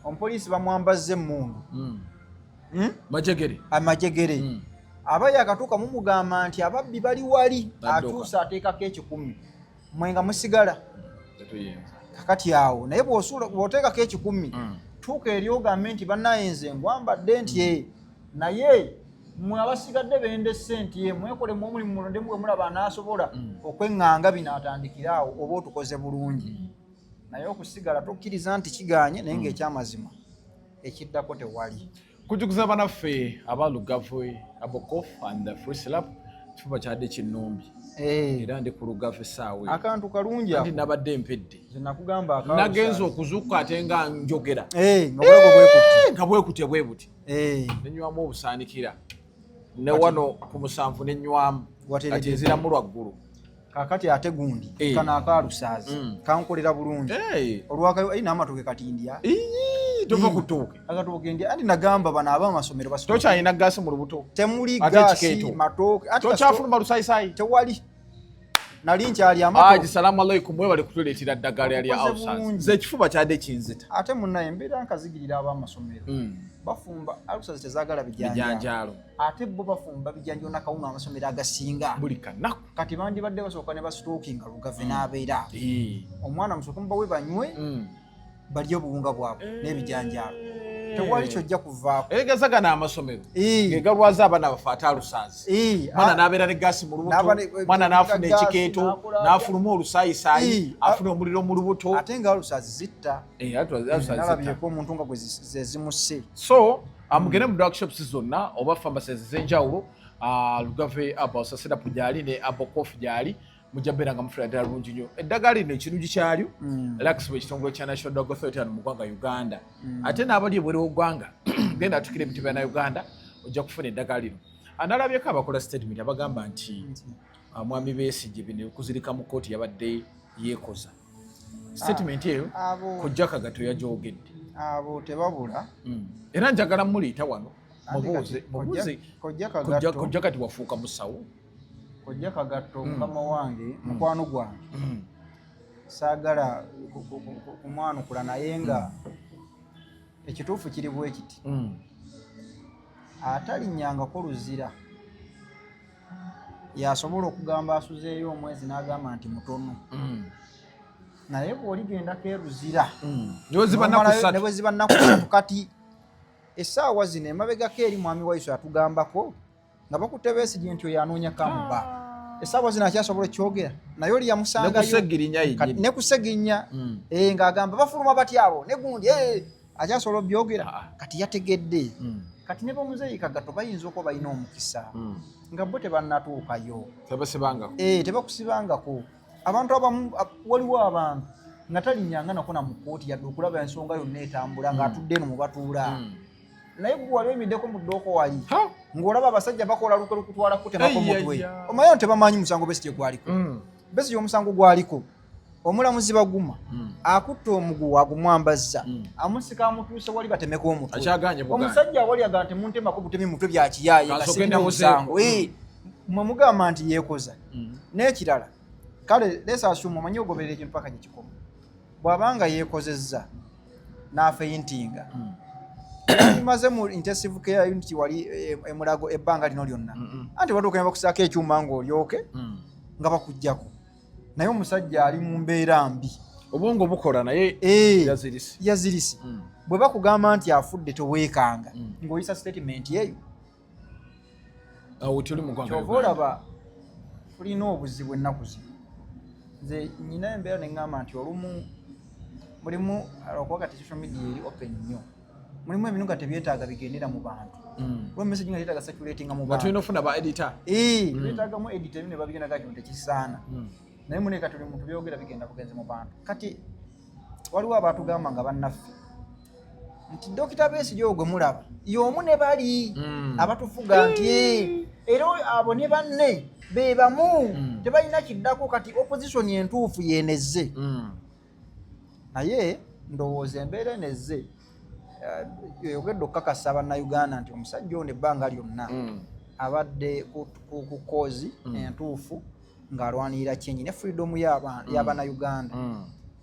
omupoliisi bamwambazze emmundu amajegere aba yakatuuka mumugamba nti ababbi bali wali atuusa ateekako 10 mwe nga musigala kakati awo naye bw'oteekako 10 tuuka eri ogambe nti bannayenze ngwambadde nti naye mwe abasigadde bendesse nti mwekolemu omulimu mulondemu gwe mulaba anaasobola okweŋŋanga bino atandikira awo oba otukoze bulungi naye okusigala tokkiriza nti kiganye naye ng'ekyamazima ekiddako tewali kujuguza banaffe abalugave Abokof and the Free Slap kifuba kyadde kinnumbi era ndi ku lugave essaawa akantu kalungi andi nabadde mpedde nakugamba nagenza okuzuuka ate nga njogera nga bwekutte bwe buti nenywamu obusaanikira ne wano ku 7 nenywamu kati eziramu lwaggulu kakati ate gundi kana akalusaazi kankolera bulungi olwakayo n'amatoke katindya tova kutuuke akatuuke ndya andi nagamba bano ab'amasomero basituka tokyalina gaasi mu lubuto temuli gaasi matooke tokyafuluma lusayisaayi tewali nali nkyali amatoke salaamu alaikum we bali kutuleetera ddagala lya outside nze ekifuba kyadde kinzita ate munnaye mbeera nkazigirira ab'amasomero bafumba alusazi tezaagala bijanjaalo ate bo bafumba bijanjalo nakawuno amasomero agasinga buli kanaku kati bandibadde basooka ne basitookinga lugave n'abeera omwana musooka mubawe banywe balya obuwunga bwabwe n'ebijanjaalo tewali kyojja kuvaako egeza gano amasomero gegalwaza abaana bafe ate alusaazi mwana n'abeera ne gaasi mu lubuto mwana n'afuna ekikeeto n'afuluma olusaayisayi afuna omuliro mu lubuto ate nga alusaazi zitta nalabyeko omuntu nga zezimusse so amugende mu workshops zonna oba pharmacies ez'enjawulo lugave abo sasirapu gyali ne Abokof gyali mujja beera nga mufuna ddala lungi nnyo eddagala lino ekirungi kyalyo era kisibwa ekitongole kya National Drug Authority mu ggwanga Uganda ate n'abali ebweru w'eggwanga genda atukira emitima ya Uganda ojja kufuna eddagala lino analabyeko abakola statement abagamba nti mwami Besigye bino kuzirika mu kooti yabadde yeekoza statement eyo kojja Kagato yagyogedde abo tebabula era njagala muliita wano mubuuze kojja kati wafuuka musawo kojja Kagato mukama wange mukwano gwange saagala kumwanukula naye nga ekituufu kiri bwe kiti atalinnyangako luzira yasobola okugamba asuzeeyo omwezi n'agamba nti mutono naye bw'oligendako eruzira ne bwe ziba nnaku ssatu kati essaawa zino emabegako eri mwami waiso yatugambako nga bakutte Besigye nti oyo anoonya kamuba essaawa zino akyasobola ekyogera naye oli yamusangayo ne kuseginya ng'agamba bafuluma batya abo ne gundi akyasobola obyogera kati yategedde kati ne bamuzeeyi kagato bayinza okuba balina omukisa nga bo tebannatuukayo tebakusibangako abantu abamu waliwo abantu nga talinnyanga nako na mu kkooti yadde okulaba ensonga yonna etambula ng'atudde eno mu batuula naye gwe wali oyimiddeko mu ddooko wali ng'olaba abasajja bakola luke lukutwala kutemako mutwe omanyi tebamanyi musango Besigye gwaliko Besigye omusango gwaliko omulamuzi baguma akutte omuguwa agumwambazza amusika amutuuse wali batemeko omutwe omusajja awali agamba temuntemako butemi mutwe byakiyaaye nga sirina musango mwe mugamba nti yeekoza n'ekirala kale lesa asuma omanyi ogoberera ekintu paka gye kikoma bw'abanga yeekozezza n'afeyintinga imaze mu intensive care unit wali emulago ebbanga lino lyonna anti batuuka bakusaako ekyuma ng'olyoke nga bakuggyako naye omusajja ali mu mbeera mbi obwongo bukola naye yazirisi bwe bakugamba nti afudde toweekanga ng'oyisa statement eyo kyova olaba tulina obuzibu ennaku zino nze nyina embeera neŋŋamba nti olumu mulimu okuba kati social media eri open nnyo mulimu ebintu nga tebyetaaga bigendera mu bantu olwo message nga teetaaga circulatinga mu bantu tulina ofuna ba editor byetaagamu editor ebyo ne babigendaga kino tekisaana naye mune kati oli muntu byogera bigenda bugenze mu bantu kati waliwo abatugamba nga bannaffe nti Dokita Besigye gwe mulaba y'omu ne bali abatufuga nti era abo ne banne be bamu tebalina kiddako kati opposition entuufu yenezze naye ndowooza embeera enezze yogedde okukakasa bannayuganda nti omusajja ono ebbanga lyonna abadde ku koozi entuufu ng'alwanirira kyenyi ne freedom y'abannayuganda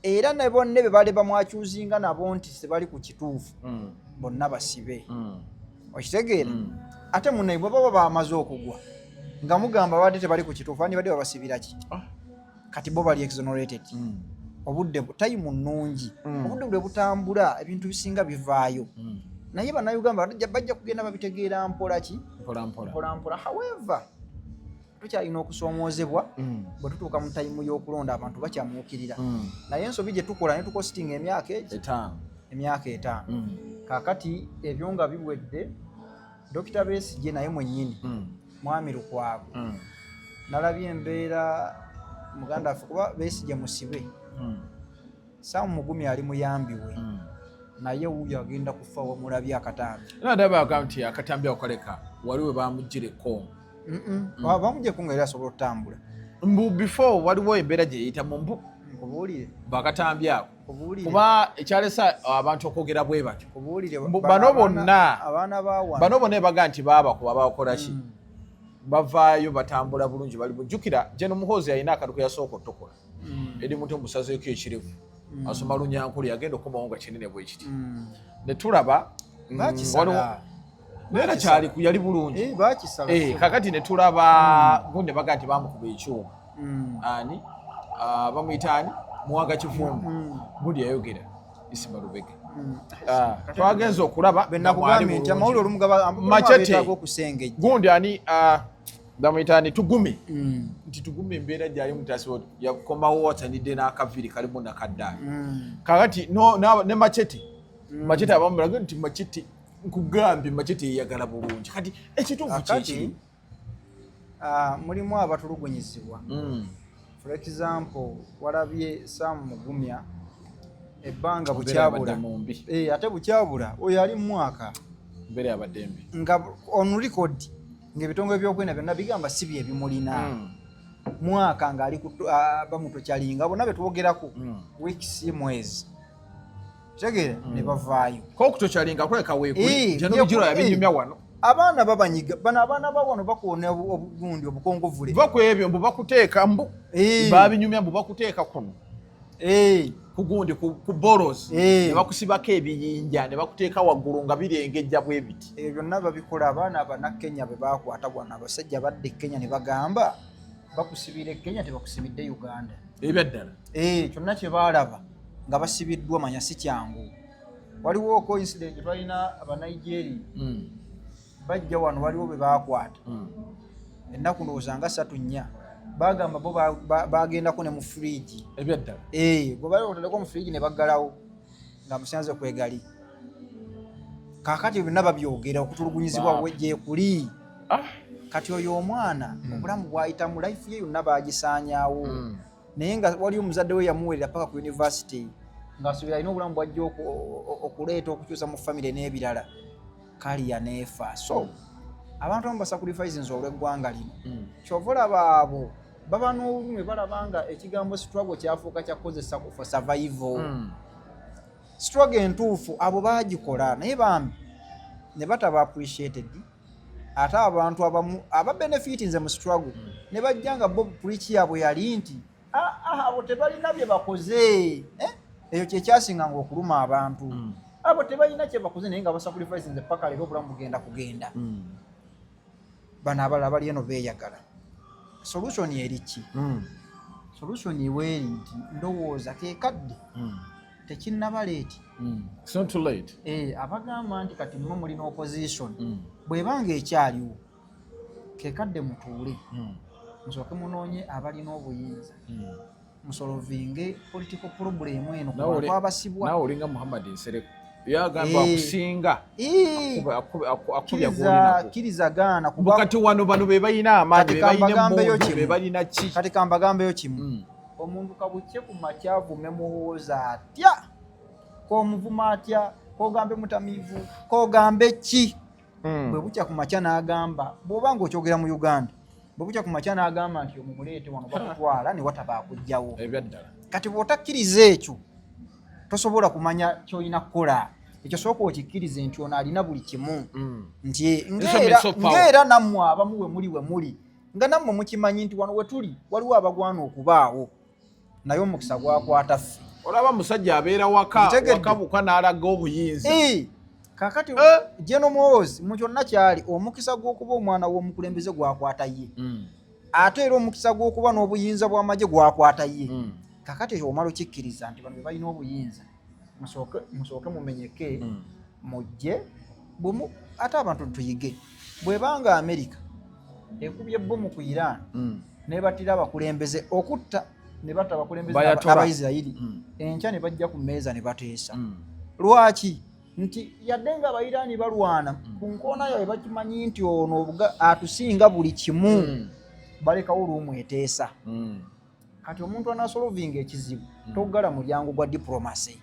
era ne bonna be baali bamwakyuzinga nabo nti tebali ku kituufu bonna basibe okitegeera ate munnaye bwe baba bamaze okugwa nga mugamba badde tebali ku kituufu ani badde babasibira ki kati bo bali exonerated obudde tayimu nnungi obudde bwe butambula ebintu bisinga bivaayo naye bannayuganda bajja kugenda babitegeera mpola however tukyalina okusoomoozebwa bwe tutuuka mu tayimu y'okulonda abantu bakyamuukirira naye ensobi gye tukola ne tukositinga emyaka 5 kaakati ebyo nga biwedde Dokita Besigye naye mwennyini mwami lukwago nalabye embeera muganda waffe kuba Besigye musibe Sam Mugumi ali muyambi we naye wuyo agenda kufa wamulabye akatambi ndaba nti akatambi akoleka waliwe bamugireko bamugye kunga era asobola okutambula mbu before waliwo embeera gye yeyita mu mbu nkubuulire bakatambi ako kuba ekyalesa abantu okwogera bwe batyo kubuulire bano bonna abaana bawa bano bonna ebaga nti baabakuba bakola ki bavaayo batambula bulungi bali bujjukira Jeno Muhoozi alina akantu ke yasooka otukola eri muto musazeeko ekirevu asoma Lunyankulu yagenda okukomawo nga kinene bwe kiti ne tulaba neera kyali yali bulungi kakati ne tulaba gundi baga nti bamukuba ekyuma ani bamuyita ani Muwaga Kivumbi gundi yayogera Isima Lubega twagenza okulaba benakugambye nti amawulire olumugaba machete okusengejja gundi ani bamuyita ani Tugume nti Tugume embeera gyali mutasi yakomawo watanidde n'akaviri kalimu nakaddaali kakati ne machete abamulaga nti machete nkugambye machete yeyagala bulungi kati ekituufu kyeki mulimu abatulugunyizibwa for example walabye Sam Mugumya ebbanga bukyabula ate bukyabula oyo ali mu mwaka mbere y'abaddembe nga on record ng'ebitongole by'okwenda byonna bigamba si bye bimulina mwaka ng'ali bamutokyalinga bonna be twogerako weeks mwezi tegere ne bavaayo kokutokyalinga kuleka weekuli jano bijiro yabinyumya wano abaana babanyiga abaana babano bakuwona obugundi obukongovule bakwebyo mbu bakuteeka mbu babinyumya mbu bakuteeka kuno kugundi ku boros Eh. ne bakusibako ebiyinja ne bakuteeka waggulu nga birengejja bwe biti. Ebyo byonna babikola abaana abannakenya bwe baakwata bwana abasajja badde Kenya ne bagamba bakusibira Kenya tebakusibidde Uganda. Ebyaddala. Kyonna kye baalaba nga basibiddwa manya si kyangu. Waliwo coincident gye balina Abanigeria bajja wano waliwo be baakwata ennaku ndowooza nga 3-4 bagamba bo bagendako ne mu fridge Ebyaddala. bwe bali otadeko mu fridge ne baggalawo nga musanze kwegali kaakati byonna babyogera okutulugunyizibwa gye kuli kati oyo omwana obulamu bwayita mu life ye yonna bagisaanyaawo naye nga waliyo omuzadde we yamuwerera paka ku university ng'asuubira alina obulamu bwajja okuleeta okukyusa mu famire n'ebirala kaliya neefa so abantu abamu basacrifices olw'eggwanga lino kyova olaba abo baba n'olumwe balaba nga ekigambo struggle kyafuuka kyakozesa for survival struggle entuufu abo baagikola naye bambi ne bataba appreciated ate abantu abamu ababenefitinze mu struggle ne bajja nga Bob Preach yabwe yali nti abo tebalina bye bakoze eyo kyekyasinga nga okuluma abantu abo tebalina kye bakoze naye nga basacrificinze paka leero obulamu kugenda bano abalala bali eno beeyagala solution eri ki solution iweeri nti ndowooza keekadde tekinnabaleeti It's not too late. abagamba nti kati mmwe mulina opposition bw'ebanga ekyaliwo keekadde mutuule musooke munoonye abalina obuyinza musolovinge political problem eno kubantu abasibwa nawe olinga Muhammad Nsereko yagamba akusinga akubya gwolinaku kiriza gaana kati wano bano be balina amaanyi be balina emmundu be balina ki kati kambagambeyo kimu omuntu kabucye ku makyavume muwooza atya k'omuvuma atya k'ogambe mutamiivu k'ogambe ki bwe bukya ku makya n'agamba bw'oba ng'okyogera mu Uganda bwe bukya ku makya n'agamba nti omumuleete wano bakutwala ne wataba akugjawo ebyaddala kati bw'otakkiriza ekyo tosobola kumanya ky'olina kukola ekyo sooka okikkirize nti ono alina buli kimu nti ng'era nammwe abamu we muli nga nammwe mukimanyi nti wano we tuli waliwo abagwana okubaawo naye omukisa gwakwata ffe olaba musajja abeera waka bukwa n'alaga obuyinza kaakati General Muhoozi mu kyonna kyali omukisa gw'okuba omwana w'omukulembeze gwakwata ye ate era omukisa gw'okuba n'obuyinza bw'amagye gwakwata ye kaakati ekyo omala okikkiriza nti bano be balina obuyinza musooke mumenyeke mujje ate abantu tuyige bw'ebanga America ekubye bbomu ku Iran nebatira abakulembeze okutta ne batta abakulembeze Abaisirairi enkya ne bajja ku mmeeza ne bateesa lwaki nti yadde nga Abairani balwana ku nkoona yaabwe bakimanyi nti ono atusinga buli kimu balekawo olw'omweteesa kati omuntu anasolovinga ekizibu toggala mulyango gwa diplomasi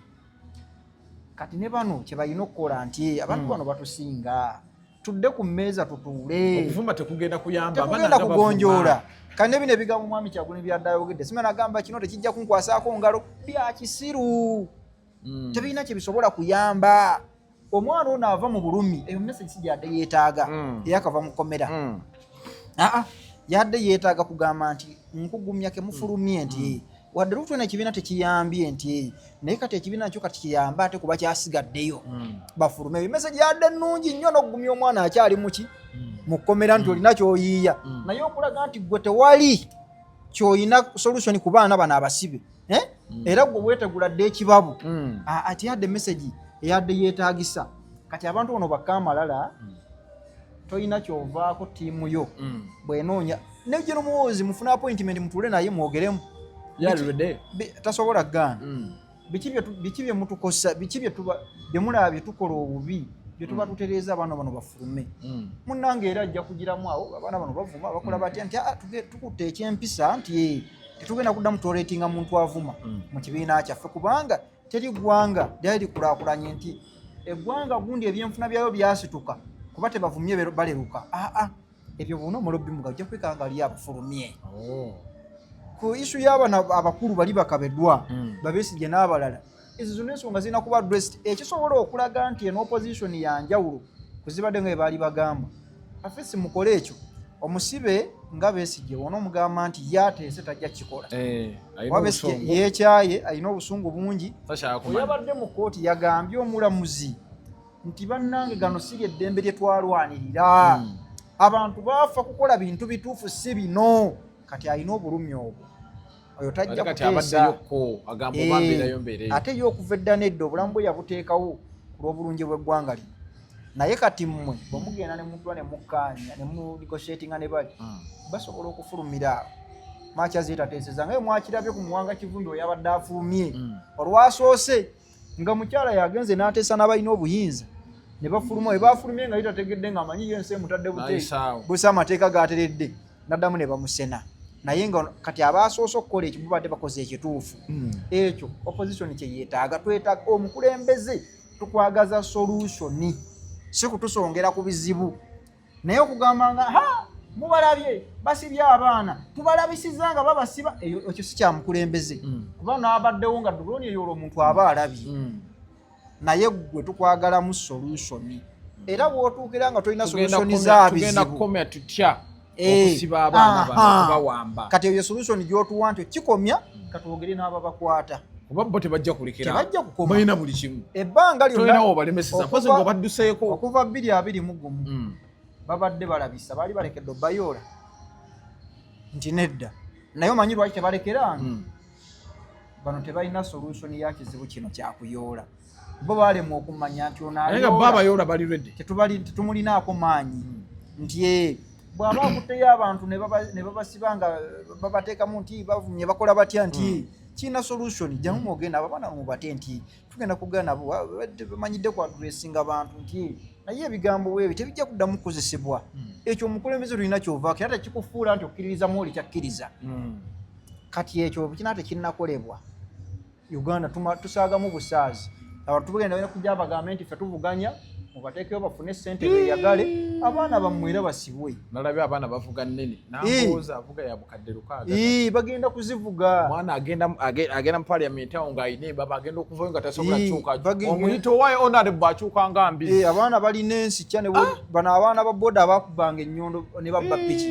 kati ne bano kye balina okukola nti abantu bano batusinga tudde ku mmeeza tutuule okuvuma tekugenda kuyamba tekugenda kugonjoola kandi nebino ebigambo mwami Kyagulanyi byadde ayogedde simena agamba kino tekijja kunkwasaako ngalo bya kisiru tebirina kye bisobola kuyamba omwana ono ava mu bulumi eyo message si gyadde yeetaaga eyakava mu komera yadde yeetaaga kugamba nti nkugumya kemufulumye nti wadde lutwena ekibiina tekiyambye nti naye kati ekibiina nakyo kati kiyamba ate kuba kyasigaddeyo bafulume ebyo message yadde nnungi nnyo n'okugumya omwana akyali muki mu kkomera nti olina kyoyiiya naye okulaga nti gwe tewali kyoyina solution ku baana bano abasibe era gwe weetegula dde ekibabu ati yadde message eyadde yeetaagisa kati abantu bano bakaamalala toyina kyovaako ttiimu yo bwenoonya ne General Muhoozi mufune appointment mutuule naye mwogeremu tasobola kugaana biki bye mutukosa biki bye mulaba bye tukola obubi bye tuba tutereeza abaana bano bafulume munnange era ajja kugiramu awo abaana bano bavuma bakola batya nti tukutte ekyempisa nti tetugenda kuddamu toleetinga muntu avuma mu kibiina kyaffe kubanga teri ggwanga lyali likulaakulanye nti eggwanga gundi ebyenfuna byayo byasituka kuba tebavumye baleruka ebyo bonna omulobbi muga ojja kwekanga ali abafulumye ku isu y'abaana abakulu bali bakabeddwa babeesigye n'abalala ezo zonna ensonga zirina kuba addressed ekisobola okulaga nti eno opposition yanjawulo kuzibadde nga baali bagamba afesi mukole ekyo omusibe nga Besigye wona omugamba nti yateese tajja kikola ayina Besigye obusungu. yeekyaye alina obusungu bungi Tashaaka kumanya. oyabadde mu kooti yagambye omulamuzi nti bannange gano si ly'eddembe lye twalwanirira abantu baafa kukola bintu bituufu si bino kati alina obulumi obwo oyo tajja Kati kuteesa abaddeyoko agamba oba mbeerayo mbeereyo. ate y'okuva edda nedda obulamu bwe yabuteekawo ku lw'obulungi bw'eggwanga lino naye kati mmwe bwe mugenda ne mutwa ne mukkaanya ne munegotiatinga ne bali basobola okufulumira maakyazeetateeseza nga bwe mwakirabye ku muwanga Kivumbi oyo abadde afulumye olwasoose nga mukyala yagenze n'ateesa n'abalina obuyinza ne bafuluma we bafulumye nga yitategedde ng'amanyi yensi emutadde busa amateeka gaateredde n'addamu ne bamusena naye nga kati abasoose okukola ekyo bubadde bakoze ekituufu ekyo opposition kye yeetaaga twetaaga omukulembeze tukwagaza solutioni si kutusongera ku bizibu naye okugamba nga mubalabye basibye abaana tubalabisiza nga babasiba ekyo si kyamukulembeze kuba n'abaddewo nga droni eyo olwo omuntu aba alabye naye gwe tukwagalamu solutioni era bw'otuukira nga tolina solutioni tugenda kukomya tutya okusiba abaana bano kubawamba kati eyo solution gy'otuwa nti kikomya katwogere n'ababakwata kuba bo tebajja kulikira tebajja kukoma balina buli kimu ebbanga lyonna balemeseza mpozi nga badduseeko okuva 2021 babadde balabisa baali balekedde Bayoola nti nedda naye omanyi lwaki tebalekeranga bano tebalina solution ya kizibu kino kyakuyoola bo balemu okumanya nti nga Bayoola bali ready tetumulinaako maanyi nti bw'aba akutteyo abantu ne babasiba nga babateekamu nti bavumye bakola batya nti kiina solution jamu mwogenda abaana mubate nti tugenda kugana nabo bamanyidde ku adressinga abantu nti naye ebigambo weebi tebijja kuddamu kukozesebwa ekyo omukulembeze tulina kyovaako era tekikufuula nti okkiririzamu oli kyakkiriza kati ekyo kina tekinnakolebwa Uganda tusaagamu busaazi abantu tugenda kujja bagambe nti ffe tuvuganya mubateekeyo bafune ssente beeyagale abaana bammwe era basibwe nalabye abaana bavuga nnene nambooza avuga ya bukadde lukaaga bagenda kuzivuga omwana agenda mu parliament awo ng'ayina ebaba agenda okuvayo nga tasobola kyuka omuyito waayo honorable akyuka nga mbizi abaana balina ensi kya bano abaana ba boda abakubanga ennyondo ne babba piki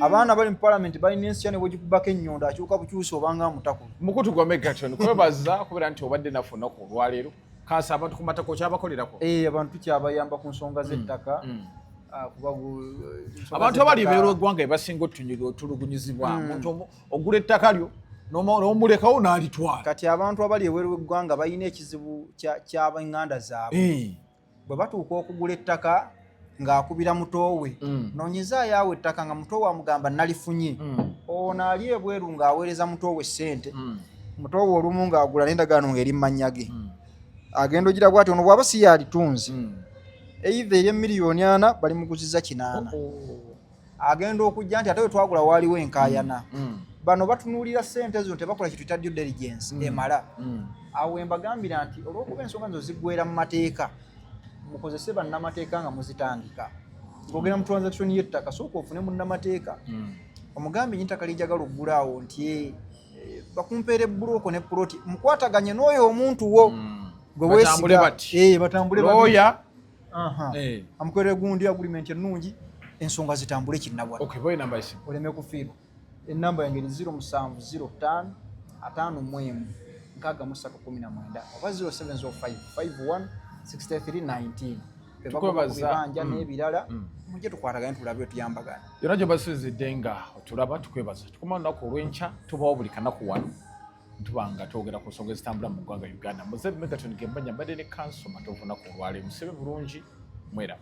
abaana bali mu parliament balina ensi kya ne bwegikubako ennyondo akyuka bukyusa obanga mutakulu mukutu gwa Megaton kwebaza kubeera nti obadde naffe olunaku olwaleero kansa abantu ku matako kyabakolerako abantu kyabayamba ku nsonga z'ettaka abantu abali beera eggwanga ebasinga otulugunyizibwa omuntu ogula ettaka lyo n'omulekawo n'alitwala kati abantu abali eweeru w'eggwanga balina ekizibu ky'ab'enganda zaabwe bwe batuuka okugula ettaka ng'akubira mutoowe noonyezaayo awo ettaka nga mutoowe amugamba nalifunye ono ali ebweru ng'aweereza mutoowe ssente mutoowe olumu ng'agula n'endagaano ng'eri mmannya ge agenda ogira bwati ono bw'aba si yalitunzi either eri miliyoni 4 bali muguziza 8 agenda okujja nti ate we twagula waaliwo enkaayana bano batunuulira ssente ezo tebakola kitu ta due diligence emala awo embagambira nti olw'okuba ensonga nzo ziggwera mu mateeka mukozese bannamateeka nga muzitandika ng'ogenda mu transaction y'ettaka sooka ofune munnamateeka omugambi nyintaka lijagala oggulaawo nti bakumpeera ebbuloko ne puloti mukwataganye n'oyo omuntu wo batambule lawyer amukolere gundi agreement ennungi ensonga zitambule kinnabwana boye namba isi oleme kufiirwa ennamba yange ni 0705 51 6319 oba 0705 51 6319 n'ebirala mujje tukwatagane tulabe tuyambagana yonna gye basizidde nga otulaba tukwebaza tukoma olunaku olw'enkya tubawo buli kanaku wano tubanga twogera ku nsonga ezitambula mu ggwanga Uganda. Muzeeyi Megaton Gembanya mbadde ne kanso matovu naku olwaleero musebe bulungi mwera.